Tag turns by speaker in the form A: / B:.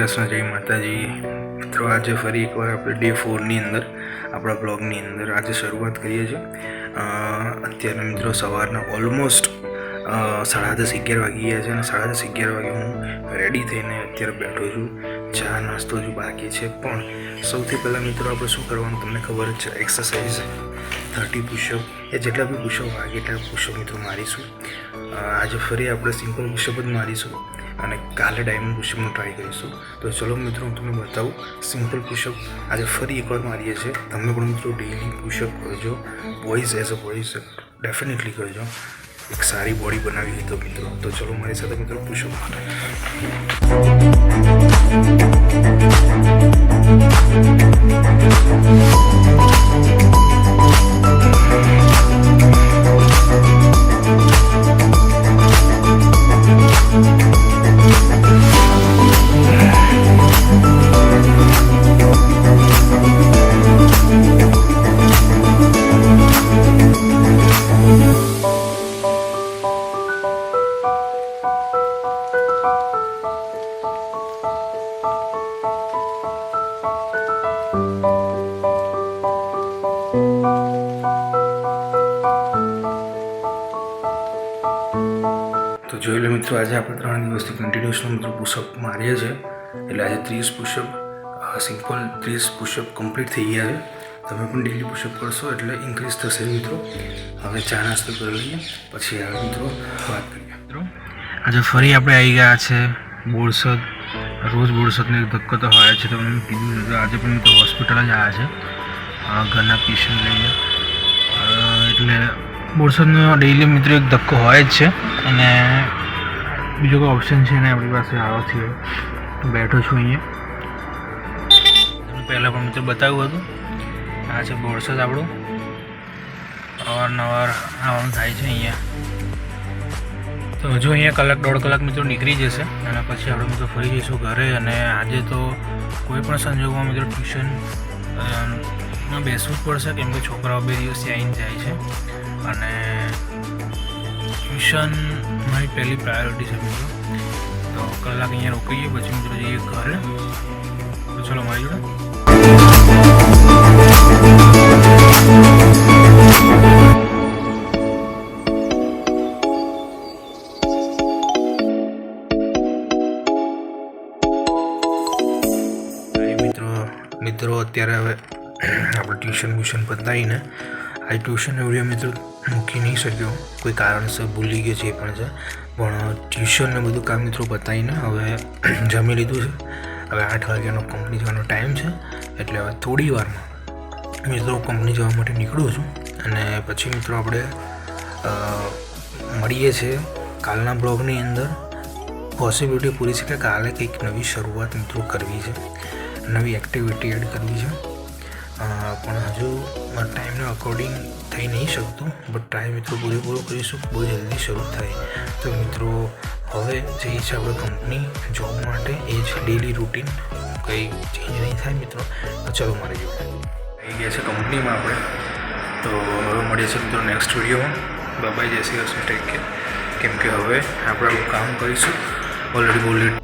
A: કૃષ્ણ, જય માતાજી મિત્રો। આજે ફરી એકવાર આપણે ડે 4ની અંદર આપણા બ્લોગની અંદર આજે શરૂઆત કરીએ છીએ। અત્યારે મિત્રો સવારના ઓલમોસ્ટ 10:30-11 વાગી ગયા છે અને 10:30-11 વાગે હું રેડી થઈને અત્યારે બેઠો છું। ચા નાસ્તો હજુ બાકી છે, પણ સૌથી પહેલાં મિત્રો આપણે શું કરવાનું તમને ખબર જ છે, એક્સરસાઇઝ 30 પુશઅપ એ જેટલા બી પુશઅપ વાગે એટલા પુશઅપ મિત્રો મારીશું। આજે ફરી આપણે સિમ્પલ પુશઅપ જ મારીશું અને કાલે ડાયમંડ પુશઅપનો ટ્રાય કરીશું। તો ચલો મિત્રો હું તમને બતાવું સિમ્પલ પુશઅપ આજે ફરી એકવાર મારીએ છીએ। તમે પણ મિત્રો ડેઇલી પુશઅપ કરજો, boys as a boys definitely કરજો, એક સારી બોડી બનાવી હોય તો મિત્રો। તો ચલો મારી સાથે મિત્રો પુશઅપ તો જોઈ લો મિત્રો, આજે આપણે 3 દિવસથી કન્ટિન્યુઅસનો મિત્રો પુશઅપ મારીએ છીએ। એટલે આજે 30 પુશઅપ સિમ્પલ 30 પુશઅપ કમ્પ્લીટ થઈ ગયા છે। તમે પણ ડેલી પુશઅપ કરશો એટલે ઇન્ક્રીઝ થશે મિત્રો। હવે ચા નાસ્તો કરી લઈએ, પછી આવે મિત્રો વાત કરીએ। મિત્રો આજે ફરી આપણે આવી ગયા છે બોરસદ। રોજ બોરસદને એક ધક્કો તો હોય છે, તમને કીધું આજે પણ મિત્રો હોસ્પિટલ જ આવ્યા છે ઘરના પેશન્ટ લઈને। એટલે બોરસદનો ડેઈલી મિત્રો એક ધક્કો હોય જ છે અને બીજો કોઈ ઓપ્શન છે ને આપણી પાસે આવવાથી બેઠો છું અહીંયા। તમને પહેલાં પણ મિત્રો બતાવ્યું હતું, આ છે બોરસદ આપણું। અવારનવાર આવવાનું થાય છે અહીંયા। તો હજુ અહીંયા 1-1.5 કલાક મિત્રો નીકળી જશે અને પછી આપણે મિત્રો ફરી જઈશું ઘરે। અને આજે તો કોઈ પણ સંજોગોમાં મિત્રો ટ્યુશનમાં બેસવું જ પડશે, કેમ કે છોકરાઓ 2 દિવસથી આવીને જાય છે અને ટ્યુશન મારી પહેલી પ્રાયોરિટી છે મિત્રો। તો કલાક અહીંયા રોકાઈએ, પછી મિત્રો જઈએ ઘરે। તો ચલો મારી જોડે। મિત્રો અત્યારે હવે આપણે ટ્યુશન પતાવીને આ ટ્યુશનનો વિડીયો મિત્રો મૂકી નહીં શક્યો, કોઈ કારણસર ભૂલી ગયો છે એ પણ છે, પણ ટ્યુશનને બધું કામ મિત્રો પતાવીને હવે જમી લીધું છે। હવે 8 વાગ્યાનો કંપની જવાનો ટાઈમ છે, એટલે હવે થોડી વારમાં મિત્રો કંપની જવા માટે નીકળું છું અને પછી મિત્રો આપણે મળીએ છીએ કાલના બ્લોગની અંદર। પોસિબિલિટી પૂરી છે કે કાલે કંઈક નવી શરૂઆત મિત્રો કરવી છે, નવી એક્ટિવિટી એડ કરવી છે, પણ હજુ ટાઈમના અકોર્ડિંગ થઈ નહીં શકતું, બટ ટ્રાય મિત્રો પૂરેપૂરો કરીશું, બહુ જલ્દી શરૂ થાય। તો મિત્રો હવે જઈએ છીએ આપણે કંપની જોબ માટે, એ જ ડેલી રૂટીન, કંઈ ચેન્જ નહીં થાય મિત્રો। તો ચલો મારી જોડે આવી ગયા છે કંપનીમાં આપણે। તો હવે મળીએ છીએ મિત્રો નેક્સ્ટ વિડીયોમાં। બાય, જય શ્રી કૃષ્ણ, ટેક કેર। કેમ કે હવે આપણે આપણું કામ કરીશું, ઓલરેડી બહુ લેટ